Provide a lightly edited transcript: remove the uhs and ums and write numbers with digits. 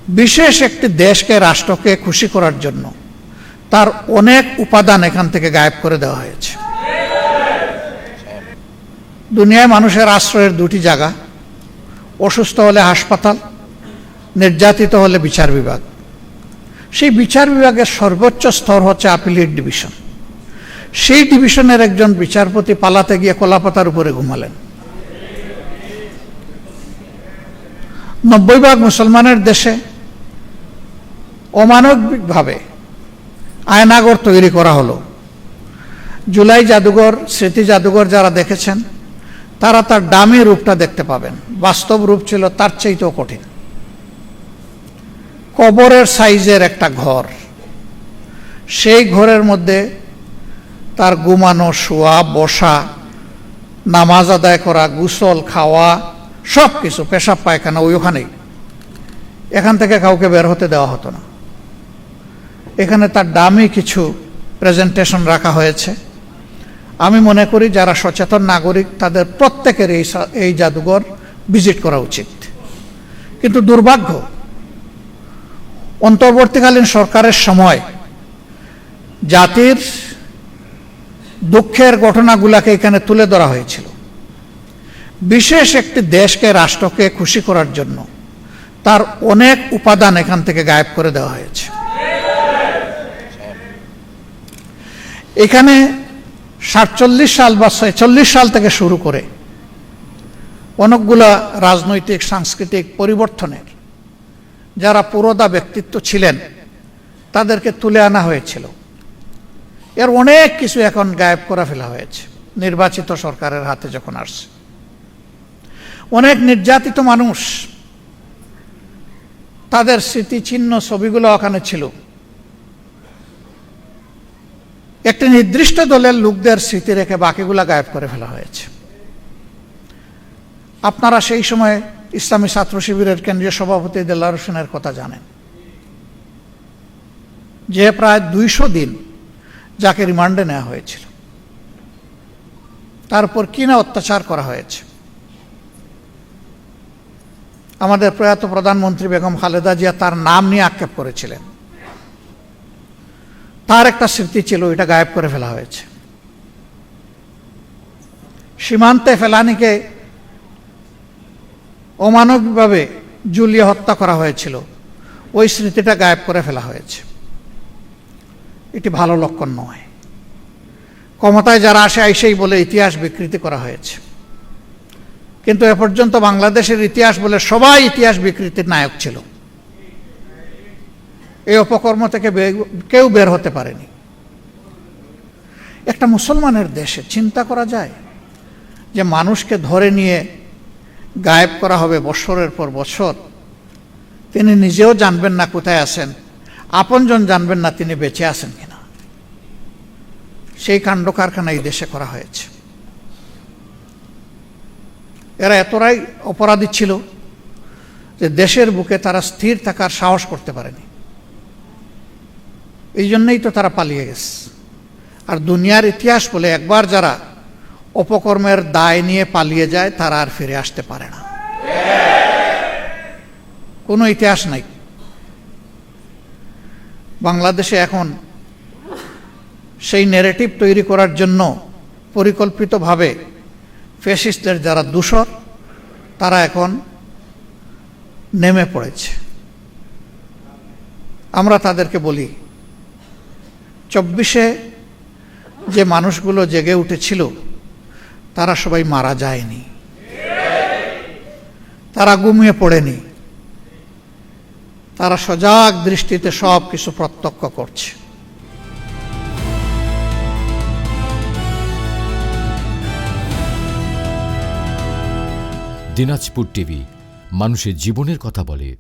বিশেষ একটি দেশকে, রাষ্ট্রকে খুশি করার জন্য তার অনেক উপাদান এখান থেকে গায়েব করে দেওয়া হয়েছে। দুনিয়ায় মানুষের আশ্রয়ের দুটি জায়গা, অসুস্থ হলে হাসপাতাল, নির্যাতিত হলে বিচার বিভাগ। সেই বিচার বিভাগের সর্বোচ্চ স্তর হচ্ছে আপিলেট ডিভিশন। সেই ডিভিশনের একজন বিচারপতি পালাতে গিয়ে কলাপাতার উপরে ঘুমালেন। 90% মুসলমানের দেশে অমানবিকভাবে আয়নাগর তৈরি করা হলো। জুলাই জাদুঘর, স্মৃতি জাদুঘর যারা দেখেছেন তারা তার ডামি রূপটা দেখতে পাবেন। বাস্তব রূপ ছিল তার চাইতেও কঠিন। কবরের সাইজের একটা ঘর, সেই ঘরের মধ্যে তার ঘুমানো, শোয়া, বসা, নামাজ আদায় করা, গোসল, খাওয়া, সব কিছু, পেশাব পায়খানা ওইখানেই। এখান থেকে কাউকে বের হতে দেওয়া হতো না। এখানে তার দামি কিছু প্রেজেন্টেশন রাখা হয়েছে। আমি মনে করি যারা সচেতন নাগরিক তাদের প্রত্যেকের এই জাদুঘর ভিজিট করা উচিত। কিন্তু দুর্ভাগ্য, অন্তর্বর্তীকালীন সরকারের সময় জাতির দুঃখের ঘটনাগুলোকে এখানে তুলে ধরা হয়েছিল। বিশেষ একটি দেশকে, রাষ্ট্রকে খুশি করার জন্য তার অনেক উপাদান এখান থেকে গায়েব করে দেওয়া হয়েছে। এখানে 47 সাল বা 46 সাল থেকে শুরু করে অনেকগুলা রাজনৈতিক সাংস্কৃতিক পরিবর্তনের যারা পুরোদা ব্যক্তিত্ব ছিলেন তাদেরকে তুলে আনা হয়েছিল। এর অনেক কিছু এখন গায়েব করে ফেলা হয়েছে নির্বাচিত সরকারের হাতে যখন আসছে। অনেক নির্যাতিত মানুষ, তাদের স্মৃতিচিহ্ন ছবিগুলো ওখানে ছিল। একটি নির্দিষ্ট দলের লোকদের স্মৃতি রেখে বাকিগুলা গায়েব করে ফেলা হয়েছে। আপনারা সেই সময় ইসলামী ছাত্র শিবিরের কেন্দ্রীয় সভাপতি দেলার হোসেনের কথা জানেন, যে প্রায় 200 দিন যাকে রিমান্ডে নেওয়া হয়েছিল, তার উপর কি না অত্যাচার করা হয়েছে। আমাদের প্রয়াত প্রধানমন্ত্রী বেগম খালেদা জিয়া তার নাম নিয়ে আক্ষেপ করেছিলেন। তার একটা স্মৃতি ছিল, এটা গায়েব করে ফেলা হয়েছে। সীমান্তে ফেলানিকে অমানবিকভাবে ঝুলিয়ে হত্যা করা হয়েছিল, ওই স্মৃতিটা গায়েব করে ফেলা হয়েছে। এটি ভালো লক্ষণ নয়। ক্ষমতায় যারা আসে আইসেই বলে ইতিহাস বিকৃতি করা হয়েছে, কিন্তু এ পর্যন্ত বাংলাদেশের ইতিহাস বলে সবাই ইতিহাস বিকৃতির নায়ক ছিল। এই অপকর্ম থেকে কেউ বের হতে পারেনি। একটা মুসলমানের দেশে চিন্তা করা যায় যে মানুষকে ধরে নিয়ে গায়েব করা হবে বছরের পর বছর। তিনি নিজেও জানবেন না কোথায় আছেন, আপনজন জানবেন না তিনি বেঁচে আছেন কিনা। সেই কাণ্ড কারখানা এই দেশে করা হয়েছে। এরা এতটাই অপরাধী ছিল যে দেশের বুকে তারা স্থির থাকার সাহস করতে পারেনি। এই জন্যই তো তারা পালিয়ে গেছে। আর দুনিয়ার ইতিহাস বলে একবার যারা অপকর্মের দায় নিয়ে পালিয়ে যায় তারা আর ফিরে আসতে পারে না। কোনো ইতিহাস নাই। বাংলাদেশে এখন সেই ন্যারেটিভ তৈরি করার জন্য পরিকল্পিতভাবে ফ্যাসিস্টদের যারা দূষর তারা এখন নেমে পড়েছে। আমরা তাদেরকে বলি, 24-এ যে মানুষগুলো জেগে উঠেছিল তারা সবাই মারা যায়নি, তারা ঘুমিয়ে পড়েনি, তারা সজাগ দৃষ্টিতে সব কিছু প্রত্যক্ষ করছে। দিনাজপুর টিভি, মানুষের জীবনের কথা বলে।